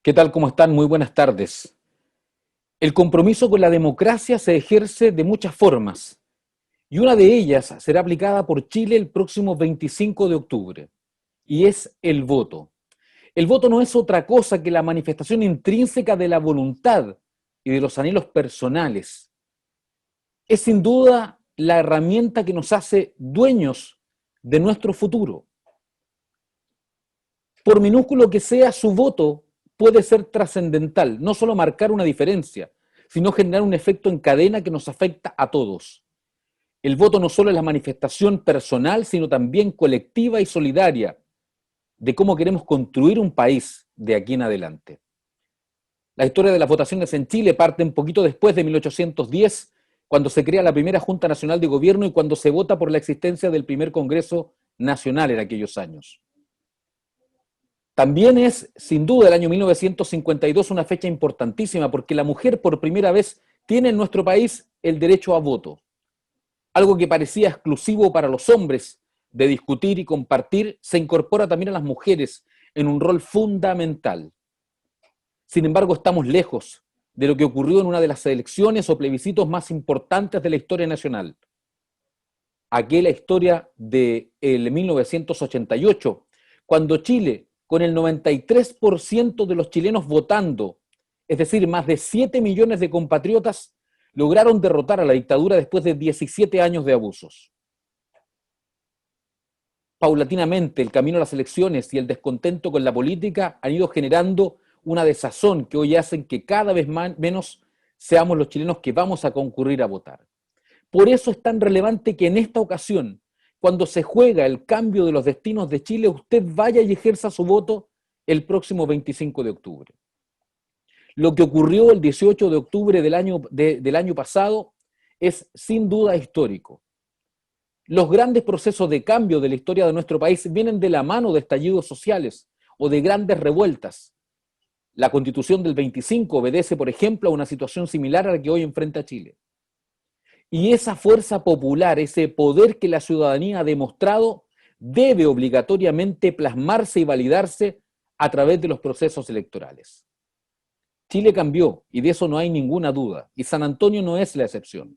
¿Qué tal? ¿Cómo están? Muy buenas tardes. El compromiso con la democracia se ejerce de muchas formas y una de ellas será aplicada por Chile el próximo 25 de octubre y es el voto. El voto no es otra cosa que la manifestación intrínseca de la voluntad y de los anhelos personales. Es sin duda la herramienta que nos hace dueños de nuestro futuro. Por minúsculo que sea su voto, puede ser trascendental, no solo marcar una diferencia, sino generar un efecto en cadena que nos afecta a todos. El voto no solo es la manifestación personal, sino también colectiva y solidaria de cómo queremos construir un país de aquí en adelante. La historia de las votaciones en Chile parte un poquito después de 1810, cuando se crea la primera Junta Nacional de Gobierno y cuando se vota por la existencia del primer Congreso Nacional en aquellos años. También es, sin duda, el año 1952 una fecha importantísima porque la mujer por primera vez tiene en nuestro país el derecho a voto. Algo que parecía exclusivo para los hombres de discutir y compartir, se incorpora también a las mujeres en un rol fundamental. Sin embargo, estamos lejos de lo que ocurrió en una de las elecciones o plebiscitos más importantes de la historia nacional. Aquella historia de 1988, cuando Chile, con el 93% de los chilenos votando, es decir, más de 7 millones de compatriotas, lograron derrotar a la dictadura después de 17 años de abusos. Paulatinamente, el camino a las elecciones y el descontento con la política han ido generando una desazón que hoy hacen que cada vez menos seamos los chilenos que vamos a concurrir a votar. Por eso es tan relevante que en esta ocasión, cuando se juega el cambio de los destinos de Chile, usted vaya y ejerza su voto el próximo 25 de octubre. Lo que ocurrió el 18 de octubre del año pasado es sin duda histórico. Los grandes procesos de cambio de la historia de nuestro país vienen de la mano de estallidos sociales o de grandes revueltas. La Constitución del 25 obedece, por ejemplo, a una situación similar a la que hoy enfrenta Chile. Y esa fuerza popular, ese poder que la ciudadanía ha demostrado, debe obligatoriamente plasmarse y validarse a través de los procesos electorales. Chile cambió, y de eso no hay ninguna duda, y San Antonio no es la excepción.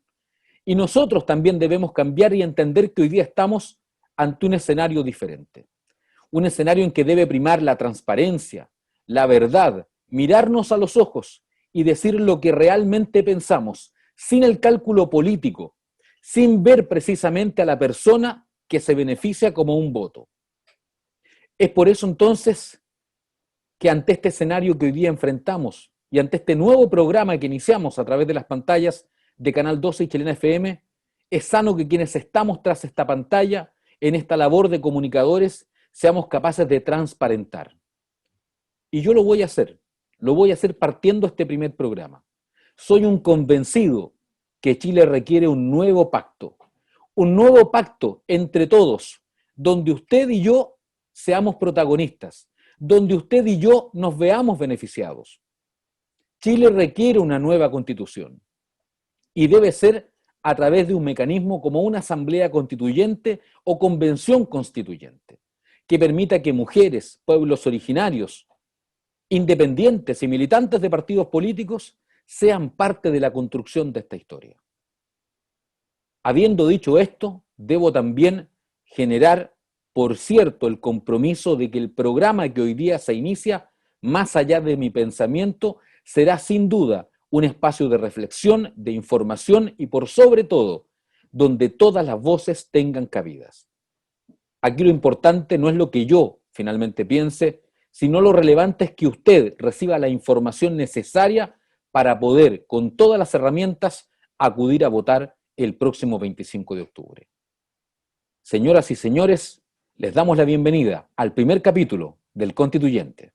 Y nosotros también debemos cambiar y entender que hoy día estamos ante un escenario diferente. Un escenario en que debe primar la transparencia, la verdad, mirarnos a los ojos y decir lo que realmente pensamos, sin el cálculo político, sin ver precisamente a la persona que se beneficia como un voto. Es por eso entonces que ante este escenario que hoy día enfrentamos y ante este nuevo programa que iniciamos a través de las pantallas de Canal 12 y Chilena FM, es sano que quienes estamos tras esta pantalla, en esta labor de comunicadores, seamos capaces de transparentar. Y yo lo voy a hacer partiendo este primer programa. Soy un convencido que Chile requiere un nuevo pacto entre todos, donde usted y yo seamos protagonistas, donde usted y yo nos veamos beneficiados. Chile requiere una nueva constitución y debe ser a través de un mecanismo como una asamblea constituyente o convención constituyente, que permita que mujeres, pueblos originarios, independientes y militantes de partidos políticos sean parte de la construcción de esta historia. Habiendo dicho esto, debo también generar, por cierto, el compromiso de que el programa que hoy día se inicia, más allá de mi pensamiento, será sin duda un espacio de reflexión, de información y por sobre todo, donde todas las voces tengan cabidas. Aquí lo importante no es lo que yo finalmente piense, sino lo relevante es que usted reciba la información necesaria para poder, con todas las herramientas, acudir a votar el próximo 25 de octubre. Señoras y señores, les damos la bienvenida al primer capítulo del Constituyente.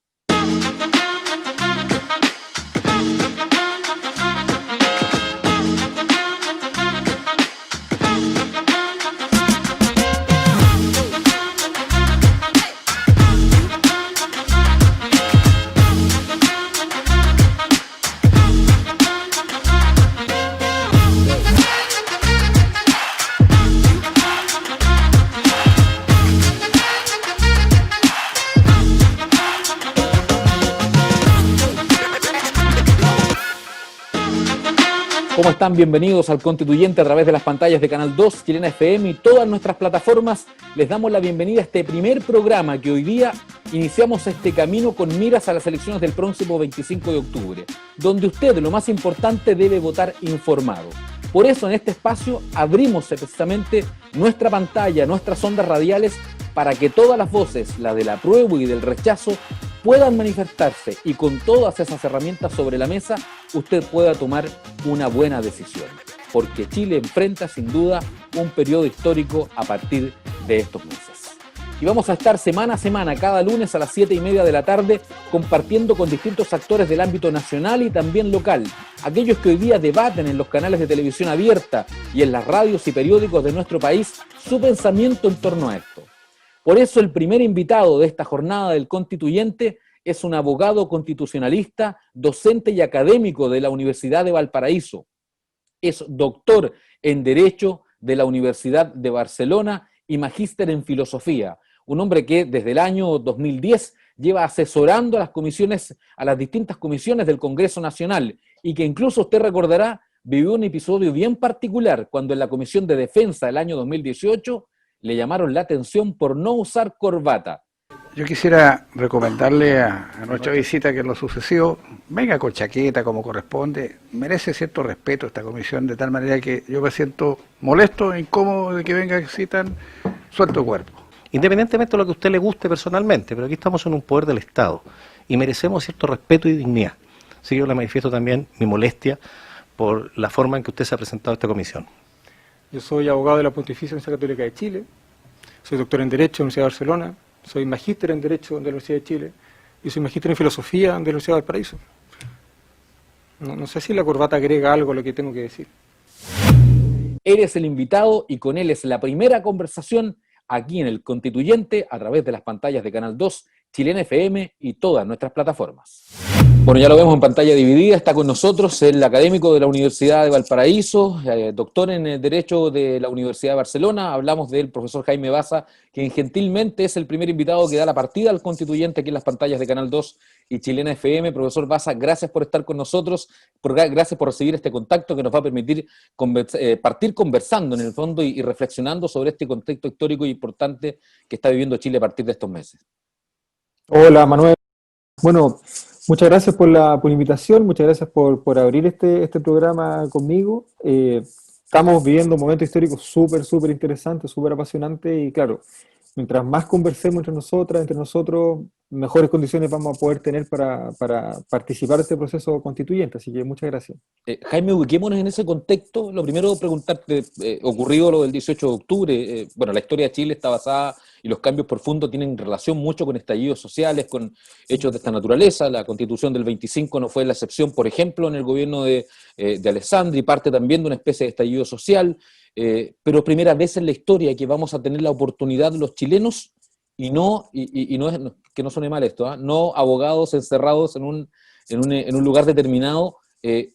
¿Cómo están? Bienvenidos al Constituyente a través de las pantallas de Canal 2, Chilena FM y todas nuestras plataformas. Les damos la bienvenida a este primer programa que hoy día iniciamos este camino con miras a las elecciones del próximo 25 de octubre, donde usted, lo más importante, debe votar informado. Por eso en este espacio abrimos precisamente nuestra pantalla, nuestras ondas radiales, para que todas las voces, la del apruebo y del rechazo, puedan manifestarse y con todas esas herramientas sobre la mesa, usted pueda tomar una buena decisión. Porque Chile enfrenta sin duda un periodo histórico a partir de estos meses. Y vamos a estar semana a semana, cada lunes a las 7:30 de la tarde, compartiendo con distintos actores del ámbito nacional y también local, aquellos que hoy día debaten en los canales de televisión abierta y en las radios y periódicos de nuestro país su pensamiento en torno a esto. Por eso el primer invitado de esta jornada del Constituyente es un abogado constitucionalista, docente y académico de la Universidad de Valparaíso. Es doctor en Derecho de la Universidad de Barcelona y magíster en Filosofía. Un hombre que desde el año 2010 lleva asesorando a las distintas comisiones del Congreso Nacional y que incluso usted recordará vivió un episodio bien particular cuando en la Comisión de Defensa del año 2018 le llamaron la atención por no usar corbata. Yo quisiera recomendarle a nuestra visita que en lo sucesivo venga con chaqueta como corresponde. Merece cierto respeto esta comisión, de tal manera que yo me siento molesto e incómodo de que venga así tan suelto cuerpo. Independientemente de lo que a usted le guste personalmente, pero aquí estamos en un poder del Estado y merecemos cierto respeto y dignidad. Así que yo le manifiesto también mi molestia por la forma en que usted se ha presentado a esta comisión. Yo soy abogado de la Pontificia Universidad Católica de Chile, soy doctor en Derecho de la Universidad de Barcelona, soy magíster en Derecho de la Universidad de Chile y soy magíster en Filosofía de la Universidad de Valparaíso. No sé si la corbata agrega algo a lo que tengo que decir. Él es el invitado y con él es la primera conversación aquí en el Constituyente a través de las pantallas de Canal 2, Chilena FM y todas nuestras plataformas. Bueno, ya lo vemos en pantalla dividida, está con nosotros el académico de la Universidad de Valparaíso, doctor en Derecho de la Universidad de Barcelona. Hablamos del profesor Jaime Baza, quien gentilmente es el primer invitado que da la partida al Constituyente aquí en las pantallas de Canal 2 y Chilena FM. Profesor Baza, gracias por estar con nosotros, gracias por recibir este contacto que nos va a permitir partir conversando en el fondo y reflexionando sobre este contexto histórico y importante que está viviendo Chile a partir de estos meses. Hola Manuel, bueno, muchas gracias por la invitación, muchas gracias por abrir este programa conmigo. Estamos viviendo un momento histórico súper interesante, súper apasionante y claro, mientras más conversemos entre nosotros, mejores condiciones vamos a poder tener para participar de este proceso constituyente, así que muchas gracias. Jaime, ubiquémonos en ese contexto. Lo primero, preguntarte, ocurrido lo del 18 de octubre, bueno, la historia de Chile está basada y los cambios profundos tienen relación mucho con estallidos sociales, con hechos de esta naturaleza. La Constitución del 25 no fue la excepción, por ejemplo, en el gobierno de Alessandri, parte también de una especie de estallido social, pero primera vez en la historia que vamos a tener la oportunidad los chilenos, y no es que no suene mal esto, no abogados encerrados en un lugar determinado,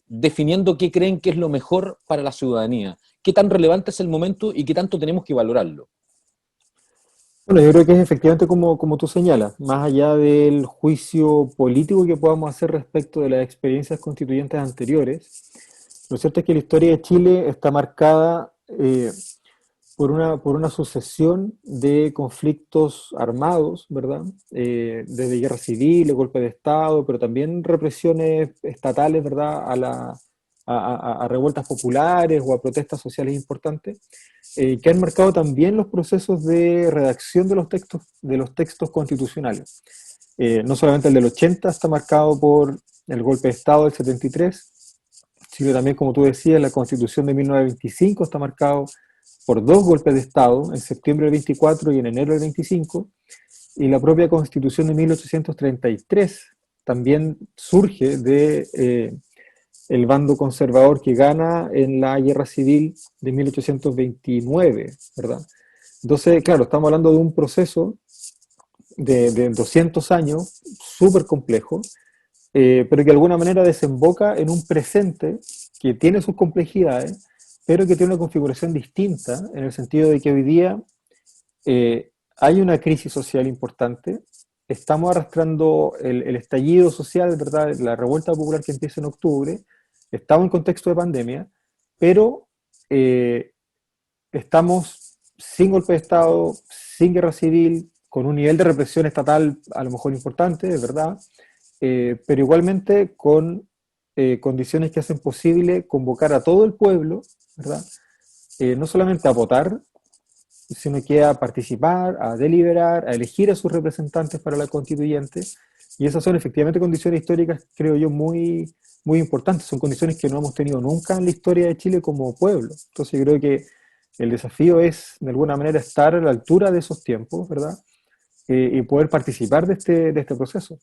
definiendo qué creen que es lo mejor para la ciudadanía. ¿Qué tan relevante es el momento y qué tanto tenemos que valorarlo? Bueno, yo creo que es efectivamente como tú señalas, más allá del juicio político que podamos hacer respecto de las experiencias constituyentes anteriores, lo cierto es que la historia de Chile está marcada por una sucesión de conflictos armados, ¿verdad? Desde guerra civil, golpe de Estado, pero también represiones estatales, ¿verdad? A revueltas populares o a protestas sociales importantes, que han marcado también los procesos de redacción de los textos constitucionales. No solamente el del 80 está marcado por el golpe de Estado del 73, sino también, como tú decías, la Constitución de 1925 está marcado por dos golpes de Estado, en septiembre del 24 y en enero del 25, y la propia Constitución de 1833 también surge de el bando conservador que gana en la guerra civil de 1829, ¿verdad? Entonces, claro, estamos hablando de un proceso de 200 años, súper complejo, pero que de alguna manera desemboca en un presente que tiene sus complejidades, pero que tiene una configuración distinta, en el sentido de que hoy día hay una crisis social importante, estamos arrastrando el estallido social, ¿verdad? La revuelta popular que empieza en octubre, estamos en contexto de pandemia, pero estamos sin golpe de Estado, sin guerra civil, con un nivel de represión estatal a lo mejor importante, es verdad, pero igualmente con condiciones que hacen posible convocar a todo el pueblo, ¿verdad? No solamente a votar, sino que a participar, a deliberar, a elegir a sus representantes para la constituyente, y esas son efectivamente condiciones históricas, creo yo, muy, muy importantes, son condiciones que no hemos tenido nunca en la historia de Chile como pueblo. Entonces yo creo que el desafío es, de alguna manera, estar a la altura de esos tiempos, ¿verdad? Y poder participar de este proceso.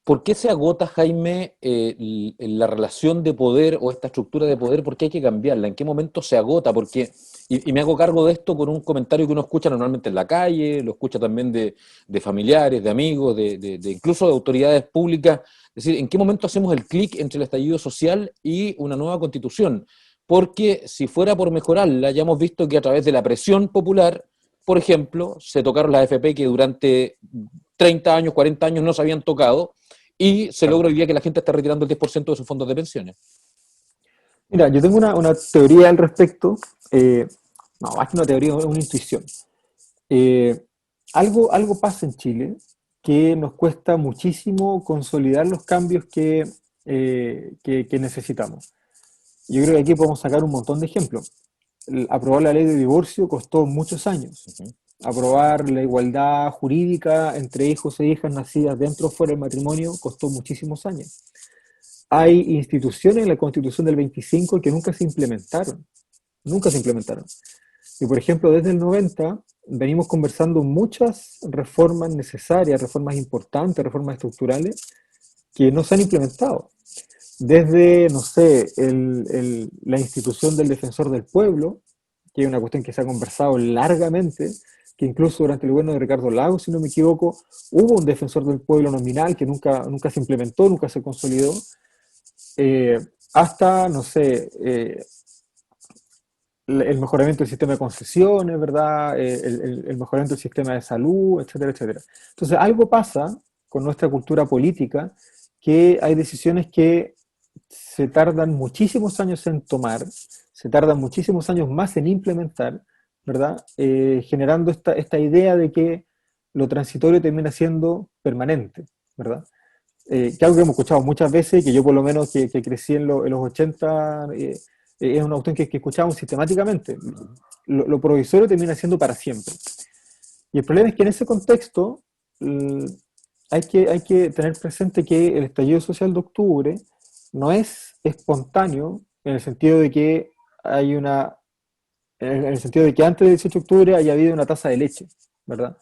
¿Por qué se agota, Jaime, la relación de poder o esta estructura de poder? ¿Por qué hay que cambiarla? ¿En qué momento se agota? Porque, y me hago cargo de esto con un comentario que uno escucha normalmente en la calle, lo escucha también de familiares, de amigos, incluso de autoridades públicas. Es decir, ¿en qué momento hacemos el clic entre el estallido social y una nueva constitución? Porque si fuera por mejorarla, ya hemos visto que a través de la presión popular, por ejemplo, se tocaron las AFP que durante 30 años, 40 años no se habían tocado, y se logra hoy día que la gente está retirando el 10% de sus fondos de pensiones. Mira, yo tengo una teoría al respecto, no, más que una teoría, una intuición. Eh, algo pasa en Chile que nos cuesta muchísimo consolidar los cambios que necesitamos. Yo creo que aquí podemos sacar un montón de ejemplos. Aprobar la ley de divorcio costó muchos años. Aprobar la igualdad jurídica entre hijos e hijas nacidas dentro o fuera del matrimonio costó muchísimos años. Hay instituciones en la Constitución del 25 que nunca se implementaron. Nunca se implementaron. Y por ejemplo, desde el 90 venimos conversando muchas reformas necesarias, reformas importantes, reformas estructurales que no se han implementado. Desde, no sé, la institución del defensor del pueblo, que es una cuestión que se ha conversado largamente, que incluso durante el gobierno de Ricardo Lagos, si no me equivoco, hubo un defensor del pueblo nominal que nunca se implementó, nunca se consolidó, hasta, no sé, el mejoramiento del sistema de concesiones, ¿verdad? El mejoramiento del sistema de salud, etcétera, etcétera. Entonces, algo pasa con nuestra cultura política, que hay decisiones que se tardan muchísimos años en tomar, se tardan muchísimos años más en implementar, ¿verdad? Generando esta idea de que lo transitorio termina siendo permanente, ¿verdad? Que algo que hemos escuchado muchas veces, que yo por lo menos que crecí en los 80, es una cuestión que escuchamos sistemáticamente. Lo provisorio termina siendo para siempre. Y el problema es que en ese contexto hay que tener presente que el estallido social de octubre no es espontáneo en el sentido de que en el sentido de que antes del 18 de octubre haya habido una tasa de leche, ¿verdad?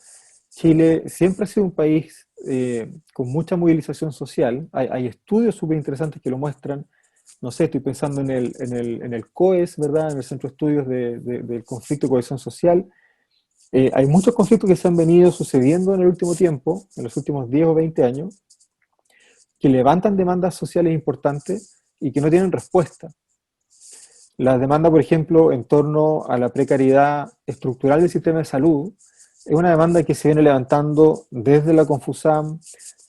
Chile siempre ha sido un país con mucha movilización social. Hay estudios súper interesantes que lo muestran. No sé, estoy pensando en el COES, ¿verdad? En el Centro de Estudios del Conflicto y Cohesión Social. Hay muchos conflictos que se han venido sucediendo en el último tiempo, en los últimos 10 o 20 años, que levantan demandas sociales importantes y que no tienen respuesta. La demanda, por ejemplo, en torno a la precariedad estructural del sistema de salud, es una demanda que se viene levantando desde la Confusam,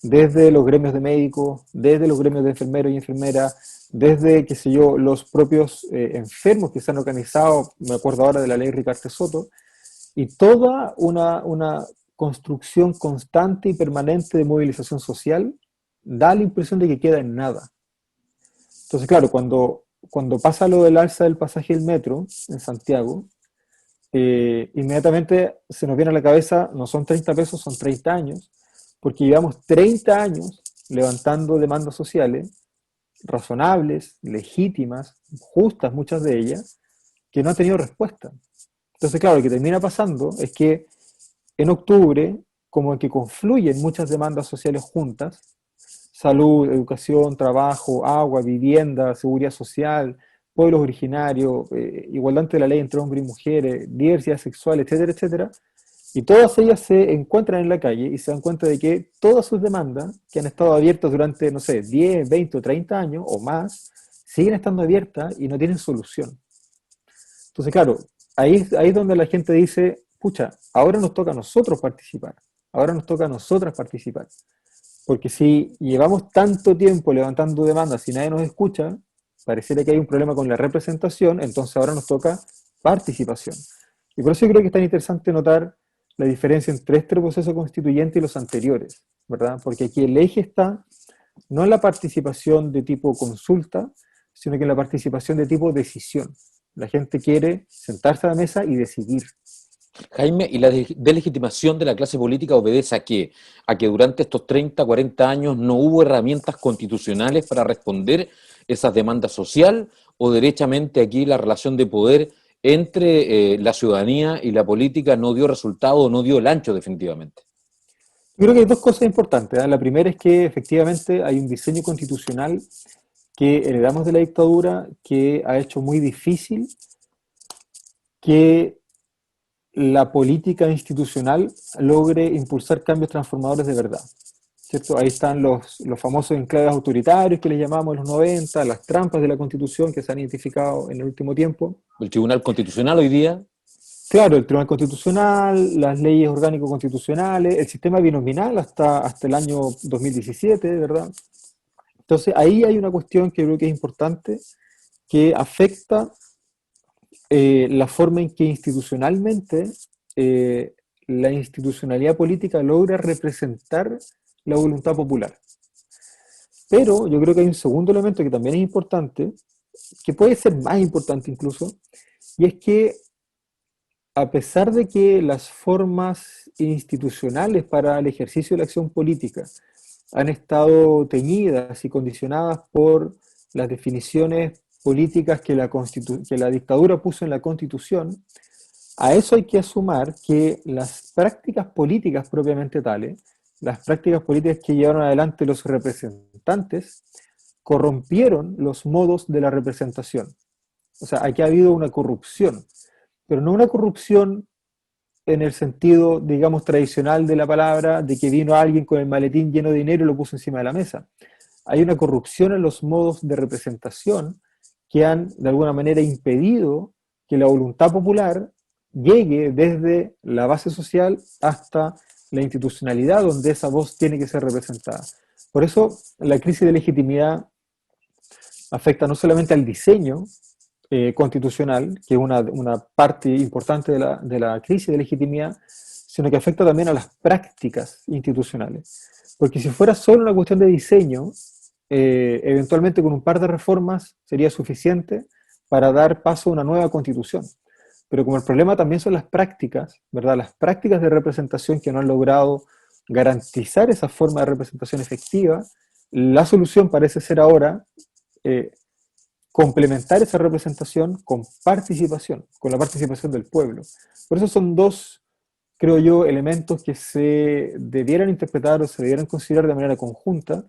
desde los gremios de médicos, desde los gremios de enfermeros y enfermeras, desde, qué sé yo, los propios enfermos que se han organizado, me acuerdo ahora de la ley Ricardo Soto, y toda una construcción constante y permanente de movilización social da la impresión de que queda en nada. Entonces, claro, cuando pasa lo del alza del pasaje del metro en Santiago, inmediatamente se nos viene a la cabeza, no son 30 pesos, son 30 años, porque llevamos 30 años levantando demandas sociales razonables, legítimas, justas, muchas de ellas, que no han tenido respuesta. Entonces, claro, lo que termina pasando es que en octubre, como que confluyen muchas demandas sociales juntas, salud, educación, trabajo, agua, vivienda, seguridad social, pueblos originarios, igualdad ante la ley entre hombres y mujeres, diversidad sexual, etcétera, etcétera, y todas ellas se encuentran en la calle y se dan cuenta de que todas sus demandas, que han estado abiertas durante, no sé, 10, 20 o 30 años o más, siguen estando abiertas y no tienen solución. Entonces, claro, ahí es donde la gente dice, pucha, ahora nos toca a nosotros participar, ahora nos toca a nosotras participar. Porque si llevamos tanto tiempo levantando demandas y nadie nos escucha, pareciera que hay un problema con la representación, entonces ahora nos toca participación. Y por eso yo creo que es tan interesante notar la diferencia entre este proceso constituyente y los anteriores, ¿verdad? Porque aquí el eje está no en la participación de tipo consulta, sino que en la participación de tipo decisión. La gente quiere sentarse a la mesa y decidir. Jaime, ¿y la deslegitimación de la clase política obedece a qué? ¿A que durante estos 30, 40 años no hubo herramientas constitucionales para responder esas demandas sociales? ¿O derechamente aquí la relación de poder entre la ciudadanía y la política no dio resultado o no dio el ancho definitivamente? Yo creo que hay dos cosas importantes, ¿eh? La primera es que efectivamente hay un diseño constitucional que heredamos de la dictadura que ha hecho muy difícil que la política institucional logre impulsar cambios transformadores de verdad, ¿cierto? Ahí están los famosos enclaves autoritarios que les llamamos en los 90, las trampas de la Constitución que se han identificado en el último tiempo. El Tribunal Constitucional hoy día, Claro, el Tribunal Constitucional, las leyes orgánico-constitucionales, el sistema binominal hasta el año 2017, ¿verdad? Entonces ahí hay una cuestión que creo que es importante, que afecta la forma en que institucionalmente la institucionalidad política logra representar la voluntad popular. Pero yo creo que hay un segundo elemento que también es importante, que puede ser más importante incluso, y es que a pesar de que las formas institucionales para el ejercicio de la acción política han estado teñidas y condicionadas por las definiciones políticas que la dictadura puso en la Constitución, a eso hay que sumar que las prácticas políticas propiamente tales, las prácticas políticas que llevaron adelante los representantes, corrompieron los modos de la representación. O sea, aquí ha habido una corrupción, pero no una corrupción en el sentido, digamos, tradicional de la palabra, de que vino alguien con el maletín lleno de dinero y lo puso encima de la mesa. Hay una corrupción en los modos de representación que han, de alguna manera, impedido que la voluntad popular llegue desde la base social hasta la institucionalidad donde esa voz tiene que ser representada. Por eso, la crisis de legitimidad afecta no solamente al diseño constitucional, que es una parte importante de la crisis de legitimidad, sino que afecta también a las prácticas institucionales. Porque si fuera solo una cuestión de diseño, eventualmente con un par de reformas sería suficiente para dar paso a una nueva constitución. Pero como el problema también son las prácticas, ¿verdad? Las prácticas de representación que no han logrado garantizar esa forma de representación efectiva, la solución parece ser ahora complementar esa representación con participación, con la participación del pueblo. Por eso son dos, creo yo, elementos que se debieran interpretar o se debieran considerar de manera conjunta,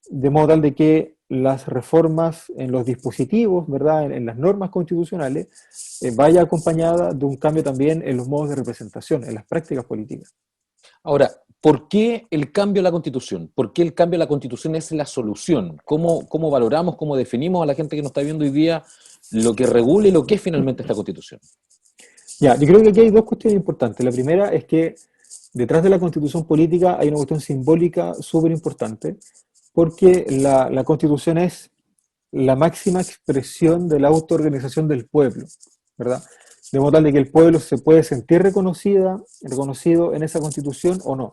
de modo tal de que las reformas en los dispositivos, ¿verdad?, en las normas constitucionales, vaya acompañada de un cambio también en los modos de representación, en las prácticas políticas. ahora, ¿por qué el cambio a la Constitución? ¿Por qué el cambio a la Constitución es la solución? ¿Cómo valoramos, cómo definimos a la gente que nos está viendo hoy día lo que regula y lo que es finalmente esta Constitución? Ya, yo creo que aquí hay dos cuestiones importantes. La primera es que detrás de la Constitución política hay una cuestión simbólica súper importante, porque la Constitución es la máxima expresión de la autoorganización del pueblo, ¿verdad? De modo tal de que el pueblo se puede sentir reconocido en esa Constitución o no.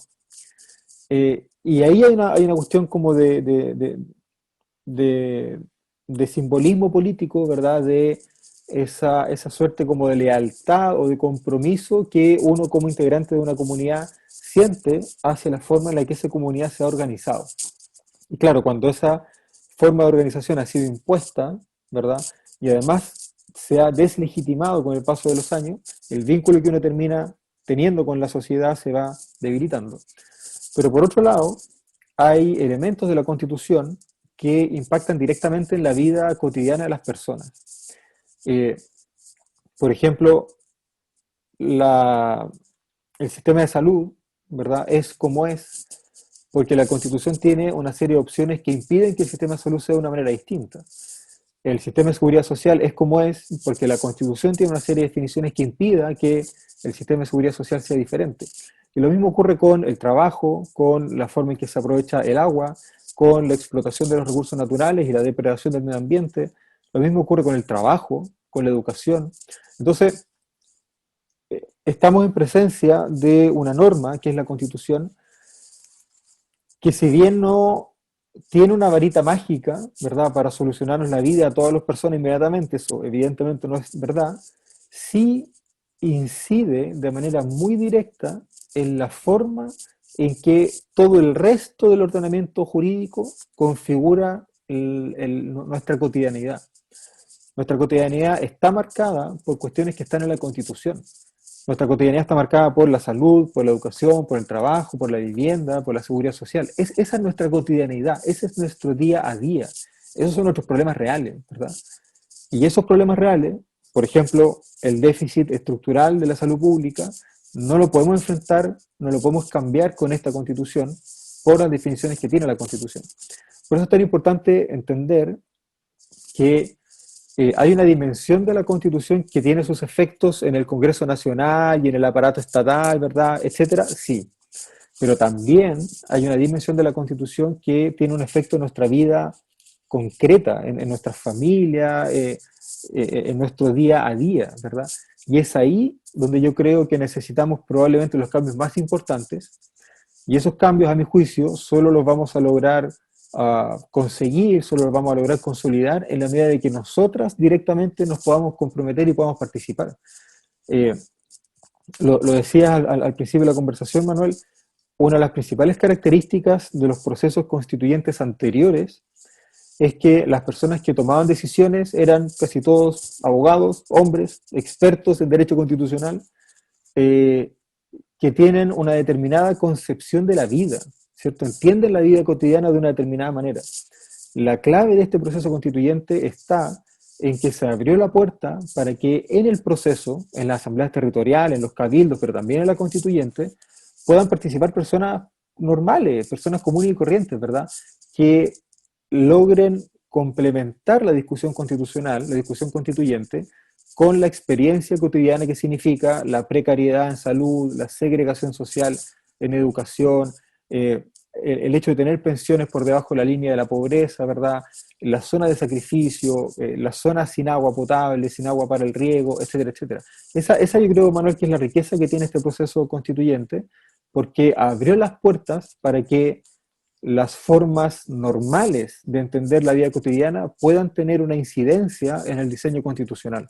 Y ahí hay una cuestión como de simbolismo político, ¿verdad? De esa suerte como de lealtad o de compromiso que uno como integrante de una comunidad siente hacia la forma en la que esa comunidad se ha organizado. Y claro, cuando esa forma de organización ha sido impuesta, ¿verdad? Y además se ha deslegitimado con el paso de los años, el vínculo que uno termina teniendo con la sociedad se va debilitando. Pero por otro lado, hay elementos de la Constitución que impactan directamente en la vida cotidiana de las personas. Por ejemplo, el sistema de salud, ¿verdad?, es como es, porque la Constitución tiene una serie de opciones que impiden que el sistema de salud sea de una manera distinta. El sistema de seguridad social es como es, porque la Constitución tiene una serie de definiciones que impida que el sistema de seguridad social sea diferente. Y lo mismo ocurre con el trabajo, con la forma en que se aprovecha el agua, con la explotación de los recursos naturales y la depredación del medio ambiente. Lo mismo ocurre con el trabajo, con la educación. Entonces, estamos en presencia de una norma, que es la Constitución, que si bien no tiene una varita mágica, ¿verdad?, para solucionarnos la vida a todas las personas inmediatamente, eso evidentemente no es verdad, sí incide de manera muy directa en la forma en que todo el resto del ordenamiento jurídico configura nuestra cotidianidad. Nuestra cotidianidad está marcada por cuestiones que están en la Constitución. Nuestra cotidianidad está marcada por la salud, por la educación, por el trabajo, por la vivienda, por la seguridad social. Esa es nuestra cotidianidad, ese es nuestro día a día. Esos son nuestros problemas reales, ¿verdad? Y esos problemas reales, por ejemplo, el déficit estructural de la salud pública, no lo podemos enfrentar, no lo podemos cambiar con esta Constitución por las definiciones que tiene la Constitución. Por eso es tan importante entender que hay una dimensión de la Constitución que tiene sus efectos en el Congreso Nacional y en el aparato estatal, ¿verdad?, etcétera, sí. Pero también hay una dimensión de la Constitución que tiene un efecto en nuestra vida concreta, en nuestras familias, en nuestro día a día, ¿verdad? Y es ahí donde yo creo que necesitamos probablemente los cambios más importantes, y esos cambios, a mi juicio, solo los vamos a lograr conseguir, solo los vamos a lograr consolidar en la medida de que nosotras directamente nos podamos comprometer y podamos participar. Lo decías al principio de la conversación, Manuel, una de las principales características de los procesos constituyentes anteriores es que las personas que tomaban decisiones eran casi todos abogados, hombres, expertos en derecho constitucional, que tienen una determinada concepción de la vida, ¿cierto? Entienden la vida cotidiana de una determinada manera. La clave de este proceso constituyente está en que se abrió la puerta para que en el proceso, en la asamblea territorial, en los cabildos, pero también en la constituyente, puedan participar personas normales, personas comunes y corrientes, ¿verdad?, que logren complementar la discusión constitucional, la discusión constituyente, con la experiencia cotidiana que significa la precariedad en salud, la segregación social en educación, el hecho de tener pensiones por debajo de la línea de la pobreza, ¿verdad?, la zona de sacrificio, las zonas sin agua potable, sin agua para el riego, etcétera, etcétera. Esa yo creo, Manuel, que es la riqueza que tiene este proceso constituyente, porque abrió las puertas para que las formas normales de entender la vida cotidiana puedan tener una incidencia en el diseño constitucional.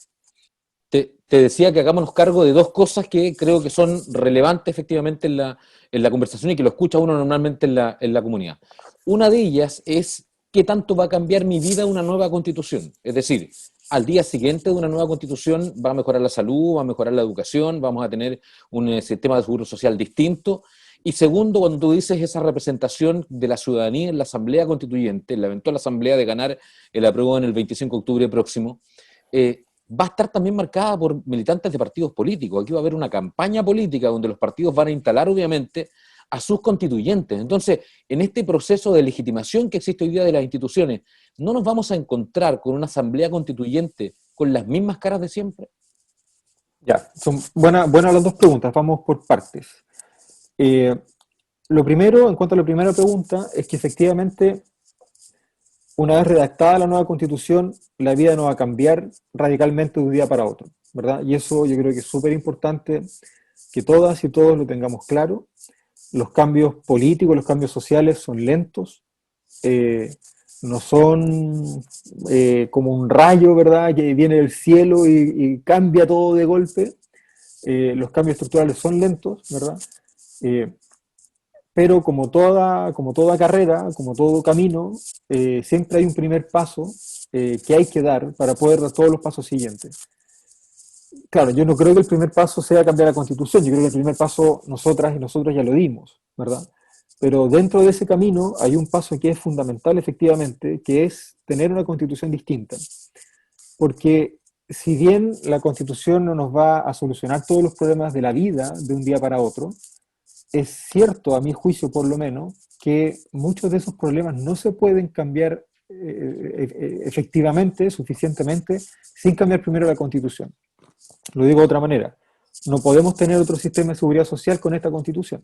Te decía que hagámonos cargo de dos cosas que creo que son relevantes efectivamente en la conversación y que lo escucha uno normalmente en la comunidad. Una de ellas es qué tanto va a cambiar mi vida una nueva constitución. Es decir, al día siguiente de una nueva constitución va a mejorar la salud, va a mejorar la educación, vamos a tener un sistema de seguro social distinto. Y segundo, cuando tú dices esa representación de la ciudadanía en la asamblea constituyente, en la eventual asamblea de ganar el apruebo en el 25 de octubre próximo, va a estar también marcada por militantes de partidos políticos. Aquí va a haber una campaña política donde los partidos van a instalar, obviamente, a sus constituyentes. Entonces, en este proceso de legitimación que existe hoy día de las instituciones, ¿no nos vamos a encontrar con una asamblea constituyente con las mismas caras de siempre? Ya, son buenas las dos preguntas, vamos por partes. Lo primero, en cuanto a la primera pregunta, es que efectivamente, una vez redactada la nueva Constitución, la vida no va a cambiar radicalmente de un día para otro, ¿verdad? Y eso yo creo que es súper importante que todas y todos lo tengamos claro. Los cambios políticos, los cambios sociales son lentos, no son como un rayo, ¿verdad?, que viene del cielo y cambia todo de golpe. Los cambios estructurales son lentos, ¿verdad? Pero como toda carrera, como todo camino, siempre hay un primer paso que hay que dar para poder dar todos los pasos siguientes. Claro, yo no creo que el primer paso sea cambiar la Constitución, yo creo que el primer paso nosotras y nosotros ya lo dimos, ¿verdad? Pero dentro de ese camino hay un paso que es fundamental efectivamente, que es tener una Constitución distinta. Porque si bien la Constitución no nos va a solucionar todos los problemas de la vida de un día para otro, es cierto, a mi juicio por lo menos, que muchos de esos problemas no se pueden cambiar efectivamente, suficientemente, sin cambiar primero la Constitución. Lo digo de otra manera. no podemos tener otro sistema de seguridad social con esta constitución.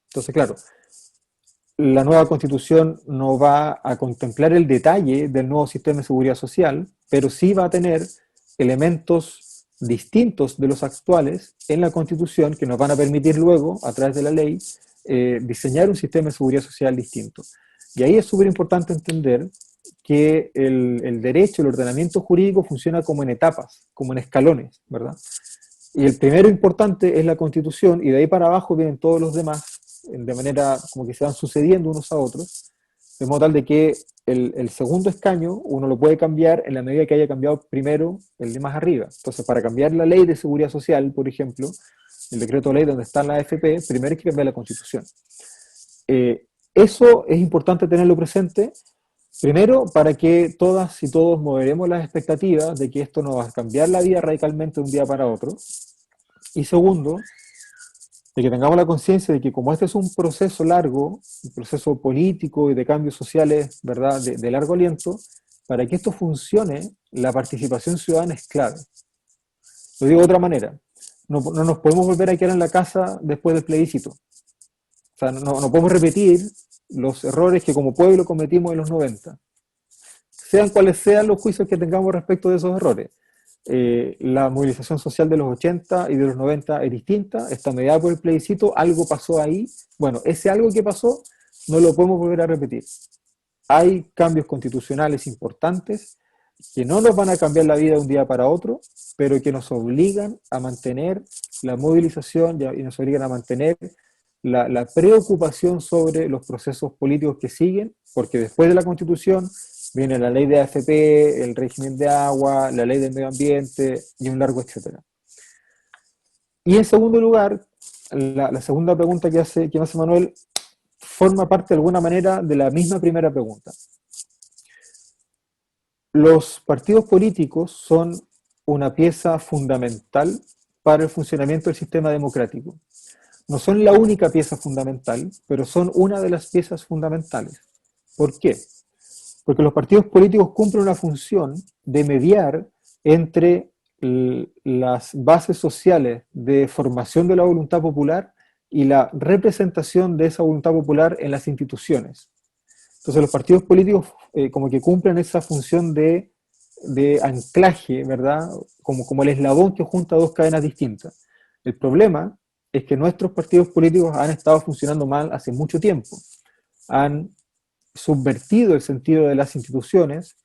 Entonces, claro, la nueva constitución no va a contemplar el detalle del nuevo sistema de seguridad social, pero sí va a tener elementos distintos de los actuales en la constitución que nos van a permitir luego, a través de la ley, diseñar un sistema de seguridad social distinto. Y ahí es súper importante entender que el derecho, el ordenamiento jurídico funciona como en etapas, como en escalones, ¿verdad? Y el primero importante es la Constitución, y de ahí para abajo vienen todos los demás, de manera como que se van sucediendo unos a otros, de modo tal de que el segundo escaño uno lo puede cambiar en la medida que haya cambiado primero el de más arriba. Entonces, para cambiar la ley de seguridad social, por ejemplo, el decreto de ley donde está la AFP, primero hay que cambiar la Constitución. Eso es importante tenerlo presente. Primero, para que todas y todos moveremos las expectativas de que esto no va a cambiar la vida radicalmente de un día para otro. Y segundo, de que tengamos la conciencia de que como este es un proceso largo, un proceso político y de cambios sociales, ¿verdad?, de largo aliento, para que esto funcione, la participación ciudadana es clave. Lo digo de otra manera, no nos podemos volver a quedar en la casa después del plebiscito. O sea, no podemos repetir los errores que como pueblo cometimos en los 90. Sean cuales sean los juicios que tengamos respecto de esos errores. La movilización social de los 80 y de los 90 es distinta, está mediada por el plebiscito, algo pasó ahí. Bueno, ese algo que pasó no lo podemos volver a repetir. Hay cambios constitucionales importantes que no nos van a cambiar la vida de un día para otro, pero que nos obligan a mantener la movilización y nos obligan a mantener la preocupación sobre los procesos políticos que siguen, porque después de la Constitución viene la ley de AFP, el régimen de agua, la ley del medio ambiente y un largo etcétera. Y en segundo lugar, la segunda pregunta que me hace Manuel forma parte de alguna manera de la misma primera pregunta. Los partidos políticos son una pieza fundamental para el funcionamiento del sistema democrático. No son la única pieza fundamental, pero son una de las piezas fundamentales. ¿Por qué? Porque los partidos políticos cumplen una función de mediar entre las bases sociales de formación de la voluntad popular y la representación de esa voluntad popular en las instituciones. Entonces los partidos políticos como que cumplen esa función de anclaje, ¿verdad? Como el eslabón que junta dos cadenas distintas. El problema es que nuestros partidos políticos han estado funcionando mal hace mucho tiempo. Han subvertido el sentido de las instituciones,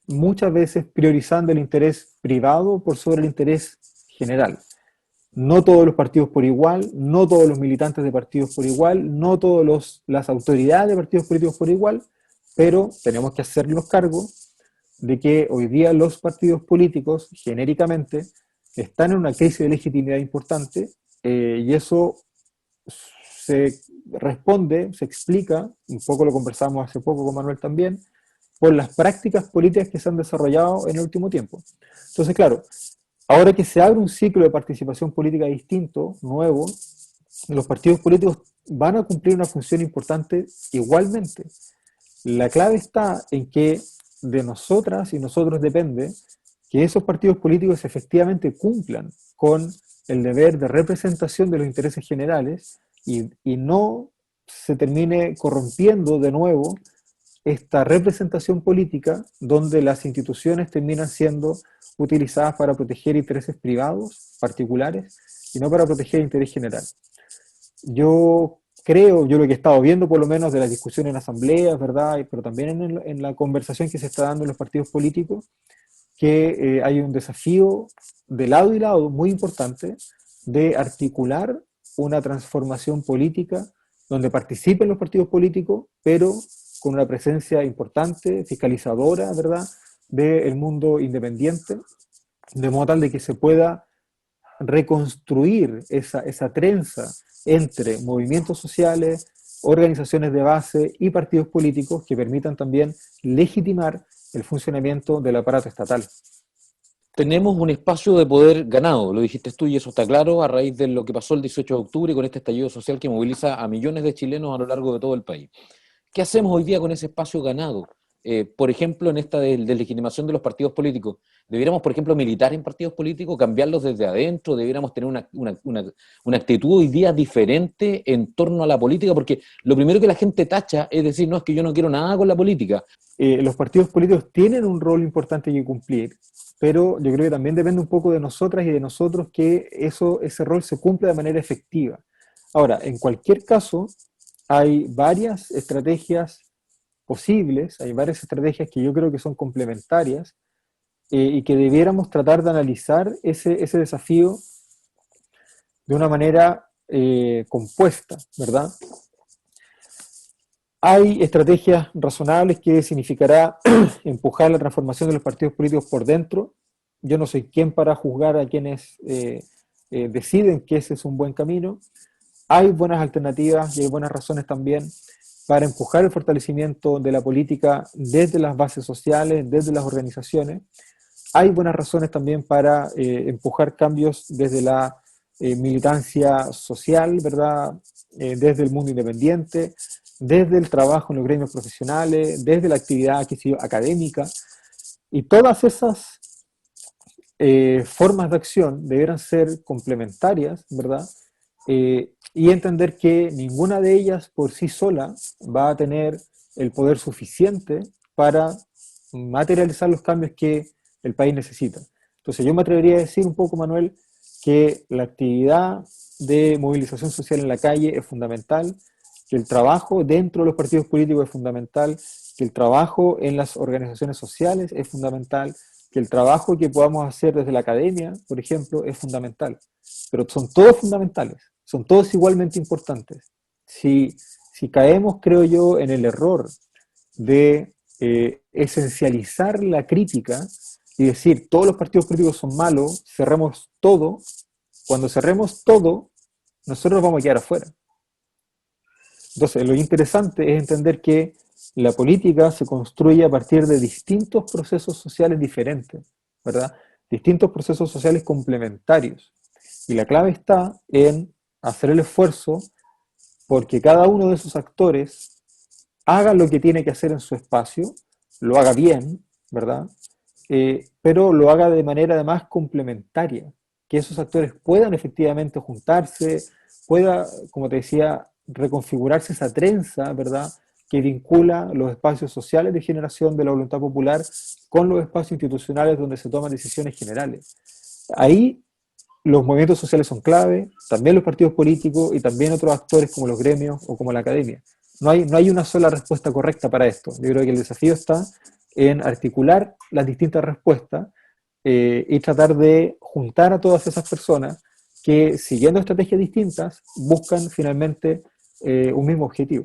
muchas veces priorizando el interés privado por sobre el interés general. No todos los partidos por igual, no todos los militantes de partidos por igual, no todas las autoridades de partidos políticos por igual, pero tenemos que hacernos cargo de que hoy día los partidos políticos, genéricamente, están en una crisis de legitimidad importante, y eso se responde, se explica, un poco lo conversamos hace poco con Manuel también, por las prácticas políticas que se han desarrollado en el último tiempo. Entonces, claro, ahora que se abre un ciclo de participación política distinto, nuevo, los partidos políticos van a cumplir una función importante igualmente. La clave está en que de nosotras y nosotros depende que esos partidos políticos efectivamente cumplan con el deber de representación de los intereses generales y no se termine corrompiendo de nuevo esta representación política donde las instituciones terminan siendo utilizadas para proteger intereses privados, particulares, y no para proteger el interés general. Yo lo que he estado viendo por lo menos de las discusiones en asambleas, ¿verdad? Pero también en la conversación que se está dando en los partidos políticos, que hay un desafío de lado y lado muy importante de articular una transformación política donde participen los partidos políticos, pero con una presencia importante, fiscalizadora, ¿verdad?, del mundo independiente, de modo tal de que se pueda reconstruir esa trenza entre movimientos sociales, organizaciones de base y partidos políticos que permitan también legitimar el funcionamiento del aparato estatal. Tenemos un espacio de poder ganado, lo dijiste tú y eso está claro, a raíz de lo que pasó el 18 de octubre con este estallido social que moviliza a millones de chilenos a lo largo de todo el país. ¿Qué hacemos hoy día con ese espacio ganado? por ejemplo, en esta deslegitimación de los partidos políticos, ¿debiéramos, por ejemplo, militar en partidos políticos, cambiarlos desde adentro? ¿Debiéramos tener una actitud hoy día diferente en torno a la política? Porque lo primero que la gente tacha es decir, no, es que yo no quiero nada con la política. Los partidos políticos tienen un rol importante que cumplir, pero yo creo que también depende un poco de nosotras y de nosotros que ese rol se cumpla de manera efectiva. Ahora, en cualquier caso, hay varias estrategias posibles, hay varias estrategias que yo creo que son complementarias y que debiéramos tratar de analizar ese desafío de una manera compuesta, ¿verdad? Hay estrategias razonables que significará empujar la transformación de los partidos políticos por dentro. Yo no soy quien para juzgar a quienes deciden que ese es un buen camino. Hay buenas alternativas y hay buenas razones también para empujar el fortalecimiento de la política desde las bases sociales, desde las organizaciones. Hay buenas razones también para empujar cambios desde la militancia social, ¿verdad? Desde el mundo independiente, desde el trabajo en los gremios profesionales, desde la actividad académica. Y todas esas formas de acción deberán ser complementarias, ¿verdad? Y entender que ninguna de ellas por sí sola va a tener el poder suficiente para materializar los cambios que el país necesita. Entonces yo me atrevería a decir un poco, Manuel, que la actividad de movilización social en la calle es fundamental, que el trabajo dentro de los partidos políticos es fundamental, que el trabajo en las organizaciones sociales es fundamental, que el trabajo que podamos hacer desde la academia, por ejemplo, es fundamental. Pero son todos fundamentales, son todos igualmente importantes. Si caemos, creo yo, en el error de esencializar la crítica y decir todos los partidos políticos son malos, cerremos todo, cuando cerremos todo, nosotros vamos a quedar afuera. Entonces, lo interesante es entender que la política se construye a partir de distintos procesos sociales diferentes, ¿verdad? Distintos procesos sociales complementarios. Y la clave está en hacer el esfuerzo porque cada uno de esos actores haga lo que tiene que hacer en su espacio, lo haga bien, ¿verdad? Pero lo haga de manera además complementaria, que esos actores puedan efectivamente juntarse, pueda, como te decía, reconfigurarse esa trenza, ¿verdad?, que vincula los espacios sociales de generación de la voluntad popular con los espacios institucionales donde se toman decisiones generales. Ahí los movimientos sociales son clave, también los partidos políticos y también otros actores como los gremios o como la academia. No hay una sola respuesta correcta para esto. Yo creo que el desafío está en articular las distintas respuestas y tratar de juntar a todas esas personas que, siguiendo estrategias distintas, buscan finalmente un mismo objetivo.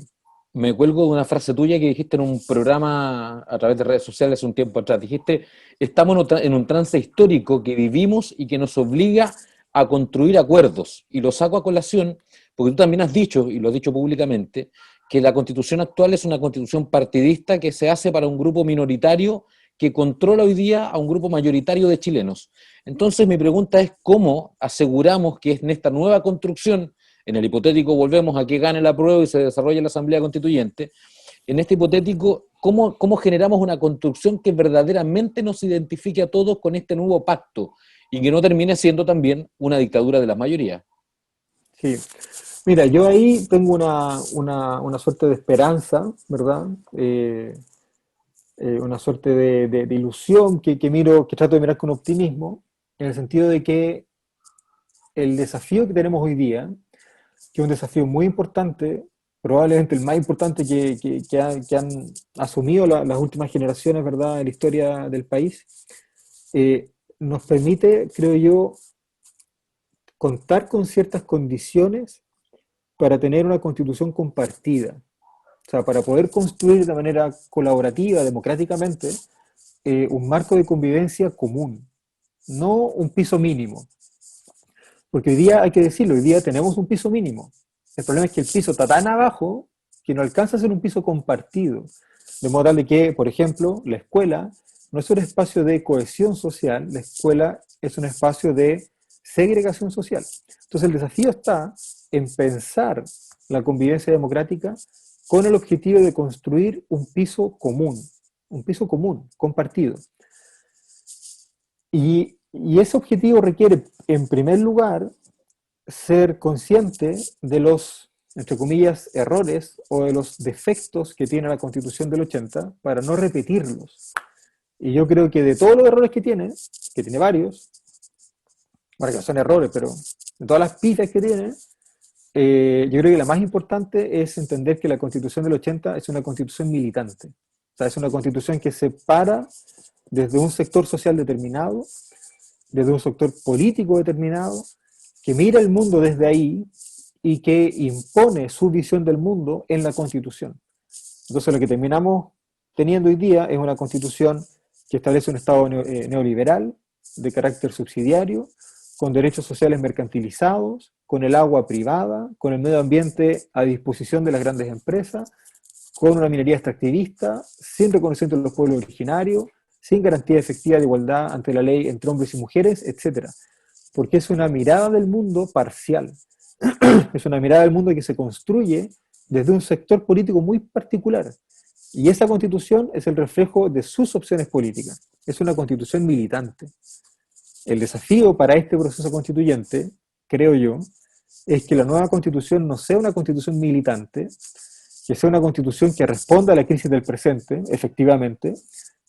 Me cuelgo de una frase tuya que dijiste en un programa a través de redes sociales hace un tiempo atrás. Dijiste, estamos en un trance histórico que vivimos y que nos obliga a construir acuerdos. Y lo saco a colación porque tú también has dicho, y lo has dicho públicamente, que la constitución actual es una constitución partidista que se hace para un grupo minoritario que controla hoy día a un grupo mayoritario de chilenos. Entonces mi pregunta es, ¿cómo aseguramos que en esta nueva construcción, en el hipotético volvemos a que gane la prueba y se desarrolle la Asamblea Constituyente, en este hipotético, ¿cómo generamos una construcción que verdaderamente nos identifique a todos con este nuevo pacto y que no termine siendo también una dictadura de las mayorías? Sí. Mira, yo ahí tengo una suerte de esperanza, ¿verdad? Una suerte de ilusión que trato de mirar con optimismo, en el sentido de que el desafío que tenemos hoy día, que es un desafío muy importante, probablemente el más importante que han asumido las últimas generaciones, ¿verdad?, en la historia del país, nos permite, creo yo, contar con ciertas condiciones para tener una constitución compartida. O sea, para poder construir de manera colaborativa, democráticamente, un marco de convivencia común, no un piso mínimo. Porque hoy día, hay que decirlo, hoy día tenemos un piso mínimo. El problema es que el piso está tan abajo que no alcanza a ser un piso compartido. De modo tal de que, por ejemplo, la escuela no es un espacio de cohesión social, la escuela es un espacio de segregación social. Entonces el desafío está en pensar la convivencia democrática con el objetivo de construir un piso común, un piso común, compartido. Y ese objetivo requiere, en primer lugar, ser consciente de los, entre comillas, errores o de los defectos que tiene la Constitución del 80 para no repetirlos. Y yo creo que de todos los errores que tiene varios, bueno, que no son errores, pero de todas las pistas que tiene, yo creo que la más importante es entender que la Constitución del 80 es una constitución militante. O sea, es una constitución que se para desde un sector social determinado, desde un sector político determinado, que mira el mundo desde ahí y que impone su visión del mundo en la Constitución. Entonces lo que terminamos teniendo hoy día es una Constitución que establece un Estado neoliberal, de carácter subsidiario, con derechos sociales mercantilizados, con el agua privada, con el medio ambiente a disposición de las grandes empresas, con una minería extractivista, sin reconocimiento de los pueblos originarios, sin garantía efectiva de igualdad ante la ley entre hombres y mujeres, etc. Porque es una mirada del mundo parcial. Es una mirada del mundo que se construye desde un sector político muy particular. Y esa constitución es el reflejo de sus opciones políticas. Es una constitución militante. El desafío para este proceso constituyente, creo yo, es que la nueva constitución no sea una constitución militante, que sea una constitución que responda a la crisis del presente, efectivamente,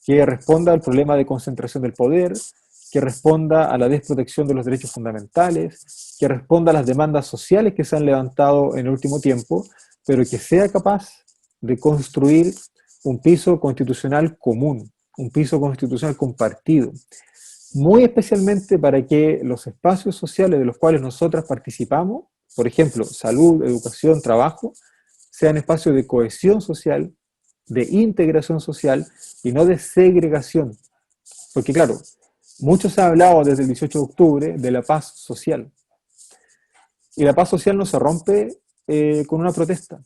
que responda al problema de concentración del poder, que responda a la desprotección de los derechos fundamentales, que responda a las demandas sociales que se han levantado en el último tiempo, pero que sea capaz de construir un piso constitucional común, un piso constitucional compartido, muy especialmente para que los espacios sociales de los cuales nosotras participamos, por ejemplo, salud, educación, trabajo, sean espacios de cohesión social, de integración social y no de segregación. Porque claro, mucho se ha hablado desde el 18 de octubre de la paz social. Y la paz social no se rompe con una protesta.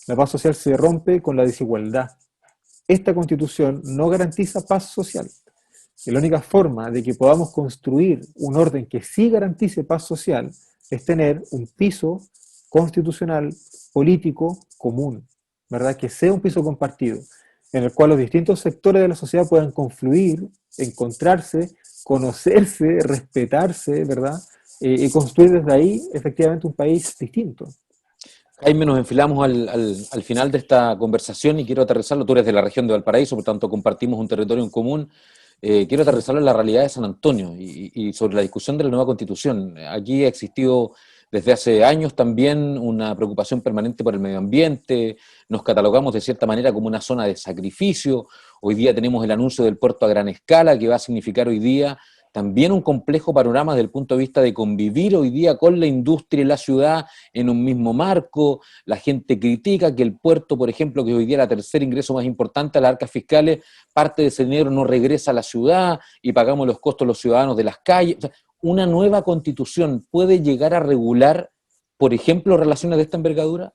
La paz social se rompe con la desigualdad. Esta Constitución no garantiza paz social. Y la única forma de que podamos construir un orden que sí garantice paz social es tener un piso constitucional, político, común, ¿verdad? Que sea un piso compartido, en el cual los distintos sectores de la sociedad puedan confluir, encontrarse, conocerse, respetarse, ¿verdad? Y construir desde ahí efectivamente un país distinto. Jaime, nos enfilamos al final de esta conversación y quiero aterrizarlo. Tú eres de la región de Valparaíso, por tanto compartimos un territorio en común. Quiero aterrizarlo en la realidad de San Antonio y sobre la discusión de la nueva Constitución. Aquí ha existido desde hace años también una preocupación permanente por el medio ambiente, nos catalogamos de cierta manera como una zona de sacrificio. Hoy día tenemos el anuncio del puerto a gran escala, que va a significar hoy día también un complejo panorama desde el punto de vista de convivir hoy día con la industria y la ciudad en un mismo marco. La gente critica que el puerto, por ejemplo, que hoy día es el tercer ingreso más importante a las arcas fiscales, parte de ese dinero no regresa a la ciudad y pagamos los costos los ciudadanos de las calles. O sea, ¿una nueva constitución puede llegar a regular, por ejemplo, relaciones de esta envergadura?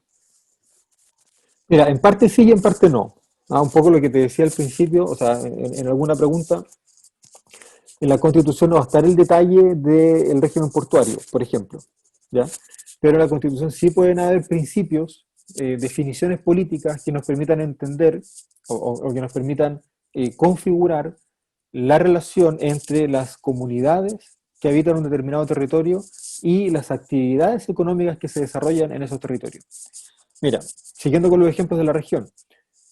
Mira, en parte sí y en parte no. Un poco lo que te decía al principio, o sea, en alguna pregunta, en la Constitución no va a estar el detalle del régimen portuario, por ejemplo, ¿ya? Pero en la Constitución sí pueden haber principios, definiciones políticas que nos permitan entender o que nos permitan configurar la relación entre las comunidades que habitan un determinado territorio y las actividades económicas que se desarrollan en esos territorios. Mira, siguiendo con los ejemplos de la región,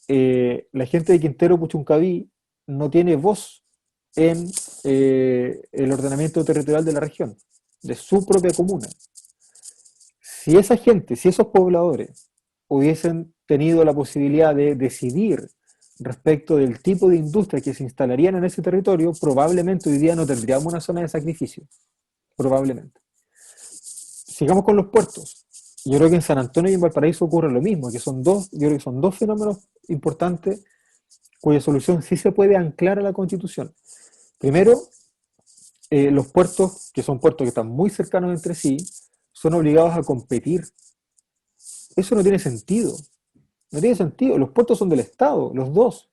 la gente de Quintero Puchuncaví no tiene voz en el ordenamiento territorial de la región, de su propia comuna. Si esa gente, si esos pobladores hubiesen tenido la posibilidad de decidir respecto del tipo de industria que se instalarían en ese territorio, probablemente hoy día no tendríamos una zona de sacrificio. Probablemente. Sigamos con los puertos. Yo creo que en San Antonio y en Valparaíso ocurre lo mismo, que son dos, yo creo que son dos fenómenos importantes cuya solución sí se puede anclar a la Constitución. Primero, los puertos, que son puertos que están muy cercanos entre sí, son obligados a competir. Eso no tiene sentido. No tiene sentido. Los puertos son del Estado, los dos.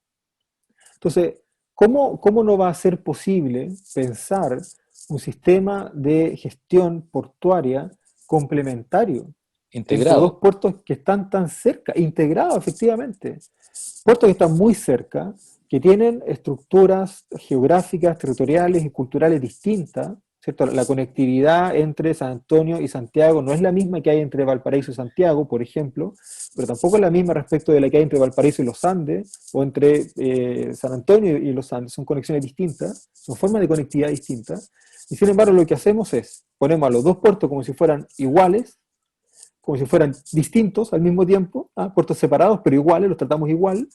Entonces, ¿cómo no va a ser posible pensar un sistema de gestión portuaria complementario entre dos puertos que están tan cerca, integrados efectivamente? Puertos que están muy cerca, que tienen estructuras geográficas, territoriales y culturales distintas, ¿cierto? La conectividad entre San Antonio y Santiago no es la misma que hay entre Valparaíso y Santiago, por ejemplo, pero tampoco es la misma respecto de la que hay entre Valparaíso y los Andes, o entre San Antonio y los Andes. Son conexiones distintas, son formas de conectividad distintas, y sin embargo lo que hacemos es, ponemos a los dos puertos como si fueran iguales, como si fueran distintos al mismo tiempo, puertos separados pero iguales, los tratamos igual,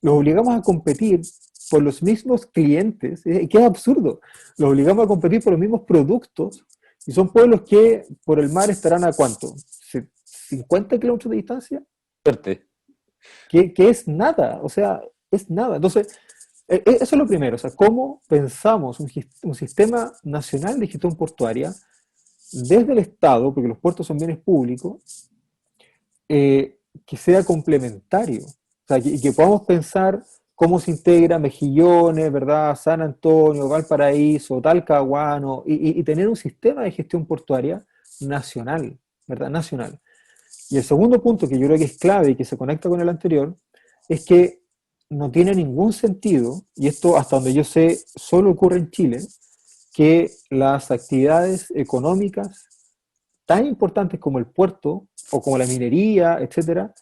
los obligamos a competir por los mismos clientes, que es absurdo, los obligamos a competir por los mismos productos, y son pueblos que por el mar estarán a ¿cuánto? ¿50 kilómetros de distancia? Suerte. Que es nada, o sea, es nada. Entonces, eso es lo primero, o sea, cómo pensamos un sistema nacional de gestión portuaria desde el Estado, porque los puertos son bienes públicos, que sea complementario, o sea, que podamos pensar cómo se integra Mejillones, ¿verdad? San Antonio, Valparaíso, Talcahuano, y tener un sistema de gestión portuaria nacional, ¿verdad? Nacional. Y el segundo punto que yo creo que es clave y que se conecta con el anterior, es que no tiene ningún sentido, y esto hasta donde yo sé solo ocurre en Chile, que las actividades económicas tan importantes como el puerto o como la minería, etcétera,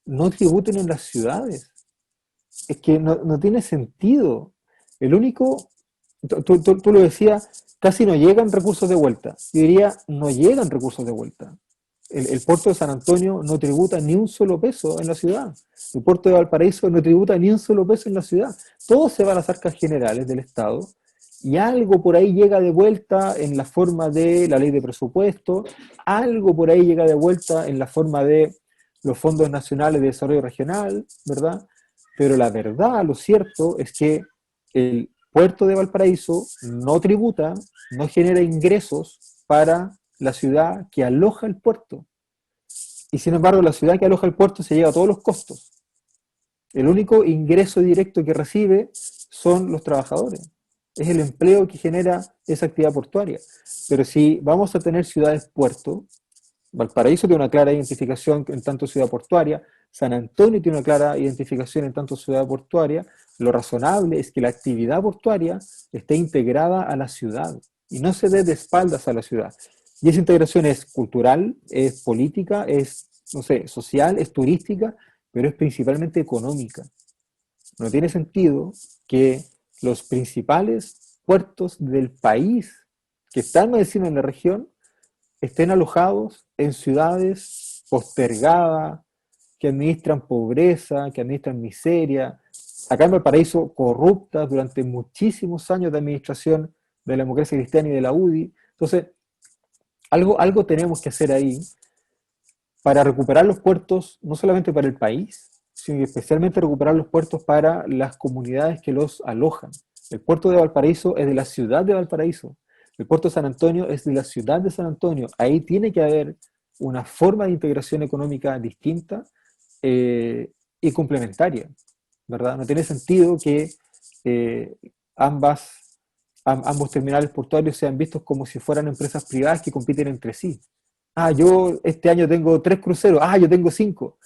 no tributen en las ciudades. Es que no tiene sentido. El único, tú lo decías, casi no llegan recursos de vuelta. Yo diría, no llegan recursos de vuelta. El puerto de San Antonio no tributa ni un solo peso en la ciudad. El puerto de Valparaíso no tributa ni un solo peso en la ciudad. Todo se va a las arcas generales del Estado y algo por ahí llega de vuelta en la forma de la ley de presupuesto, algo por ahí llega de vuelta en la forma de los fondos nacionales de desarrollo regional, ¿verdad? Pero la verdad, lo cierto es que el puerto de Valparaíso no tributa, no genera ingresos para la ciudad que aloja el puerto. Y sin embargo, la ciudad que aloja el puerto se lleva todos los costos. El único ingreso directo que recibe son los trabajadores. Es el empleo que genera esa actividad portuaria. Pero si vamos a tener ciudades puerto, Valparaíso tiene una clara identificación en tanto ciudad portuaria, San Antonio tiene una clara identificación en tanto ciudad portuaria, lo razonable es que la actividad portuaria esté integrada a la ciudad y no se dé de espaldas a la ciudad. Y esa integración es cultural, es política, es, no sé, social, es turística, pero es principalmente económica. No tiene sentido que los principales puertos del país que están más encima en la región estén alojados en ciudades postergadas, que administran pobreza, que administran miseria, acá en Valparaíso corruptas durante muchísimos años de administración de la democracia cristiana y de la UDI. Entonces, algo tenemos que hacer ahí para recuperar los puertos, no solamente para el país, sino especialmente recuperar los puertos para las comunidades que los alojan. El puerto de Valparaíso es de la ciudad de Valparaíso, el puerto de San Antonio es de la ciudad de San Antonio. Ahí tiene que haber una forma de integración económica distinta y complementaria, ¿verdad? No tiene sentido que ambos terminales portuarios sean vistos como si fueran empresas privadas que compiten entre sí. Yo este año tengo 3 cruceros, yo tengo 5.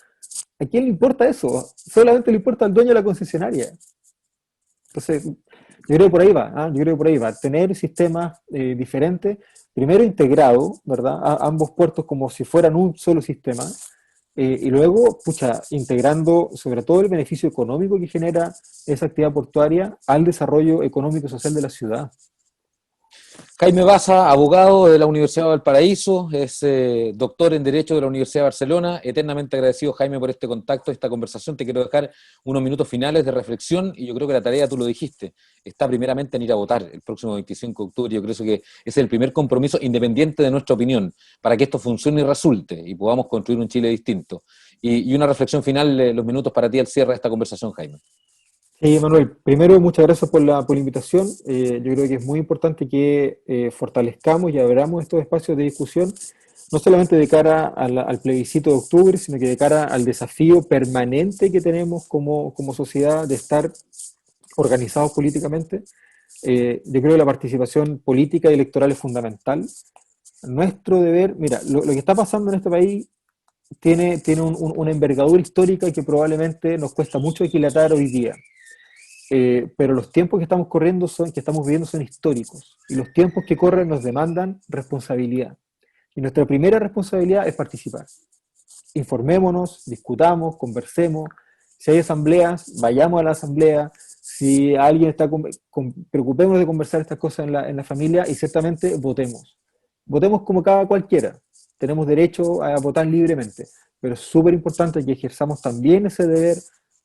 ¿A quién le importa eso? Solamente le importa al dueño de la concesionaria. Entonces, yo creo que por ahí va, yo creo que por ahí va. Tener sistemas diferentes, primero integrado, ¿verdad? Ambos puertos como si fueran un solo sistema, y luego, integrando sobre todo el beneficio económico que genera esa actividad portuaria al desarrollo económico y social de la ciudad. Jaime Baza, abogado de la Universidad de Valparaíso, es doctor en Derecho de la Universidad de Barcelona. Eternamente agradecido, Jaime, por este contacto, esta conversación. Te quiero dejar unos minutos finales de reflexión y yo creo que la tarea, tú lo dijiste, está primeramente en ir a votar el próximo 25 de octubre. Yo creo que ese es el primer compromiso, independiente de nuestra opinión, para que esto funcione y resulte y podamos construir un Chile distinto. Y una reflexión final, los minutos para ti al cierre de esta conversación, Jaime. Sí, Manuel, primero muchas gracias por la invitación. Yo creo que es muy importante que fortalezcamos y abramos estos espacios de discusión, no solamente de cara al plebiscito de octubre, sino que de cara al desafío permanente que tenemos como sociedad de estar organizados políticamente. Yo creo que la participación política y electoral es fundamental. Nuestro deber, mira, lo que está pasando en este país tiene una envergadura histórica que probablemente nos cuesta mucho equilatar hoy día. pero los tiempos que estamos viviendo son históricos, y los tiempos que corren nos demandan responsabilidad. Y nuestra primera responsabilidad es participar. Informémonos, discutamos, conversemos. Si hay asambleas, vayamos a la asamblea. Si alguien está, preocupémonos de conversar estas cosas en la familia, y ciertamente votemos. Votemos como cualquiera. Tenemos derecho a votar libremente, pero es súper importante que ejerzamos también ese deber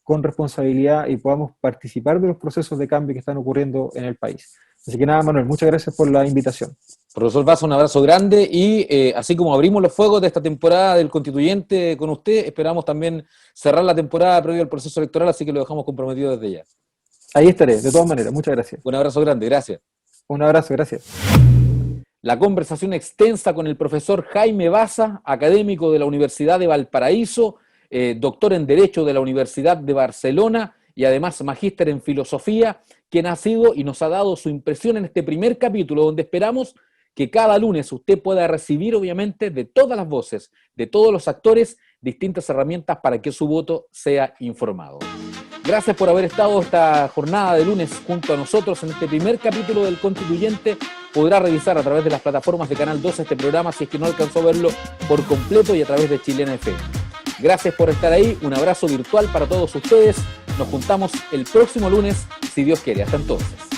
con responsabilidad y podamos participar de los procesos de cambio que están ocurriendo en el país. Así que nada, Manuel, muchas gracias por la invitación. Profesor Baza, un abrazo grande, y así como abrimos los fuegos de esta temporada del Constituyente con usted, esperamos también cerrar la temporada previo al proceso electoral, así que lo dejamos comprometido desde ya. Ahí estaré, de todas maneras, muchas gracias. Un abrazo grande, gracias. Un abrazo, gracias. La conversación extensa con el profesor Jaime Baza, académico de la Universidad de Valparaíso, doctor en Derecho de la Universidad de Barcelona y además magíster en Filosofía, quien ha sido y nos ha dado su impresión en este primer capítulo, donde esperamos que cada lunes usted pueda recibir, obviamente, de todas las voces, de todos los actores, distintas herramientas para que su voto sea informado. Gracias por haber estado esta jornada de lunes junto a nosotros en este primer capítulo del Constituyente. Podrá revisar a través de las plataformas de Canal 2 este programa si es que no alcanzó a verlo por completo, y a través de Chilena FM. Gracias por estar ahí, un abrazo virtual para todos ustedes. Nos juntamos el próximo lunes, si Dios quiere. Hasta entonces.